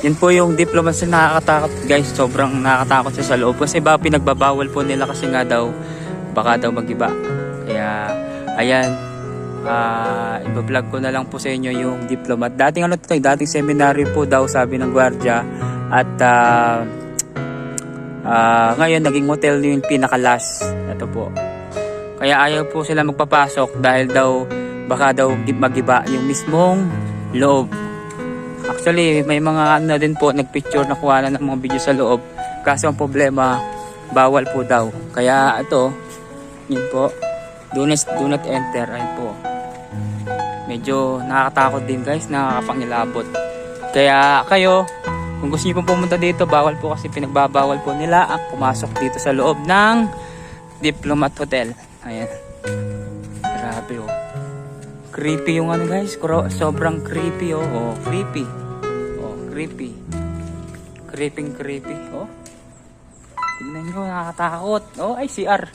Yan po yung Diplomat na nakakatakot guys. Sobrang nakakatakot siya sa loob. Kasi ba pinagbabawal po nila kasi nga daw baka daw magiba. Kaya ayan. Iba-vlog ko na lang po sa inyo yung Diplomat. Dating ano to, dating seminary po daw sabi ng gwardiya. At ngayon naging hotel yung pinaka-last. Ito po. Kaya ayaw po sila magpapasok dahil daw baka daw magiba yung mismong loob. Actually, may mga ano din po nagpicture na kuha na ng mga video sa loob. Kaso ang problema, bawal po daw. Kaya ito, yun po, do not enter. Ayun po. Medyo nakakatakot din guys, nakakapangilabot. Kaya kayo, kung gusto niyo pong pumunta dito, bawal po kasi pinagbabawal po nila ang pumasok dito sa loob ng Diplomat Hotel. Ayan. Grabe oh. Creepy yung ano guys. Sobrang creepy oh. Oh, creepy. Oh, creepy. Creepy. Oh. Tingnan nyo, nakakatakot. Oh, ay CR.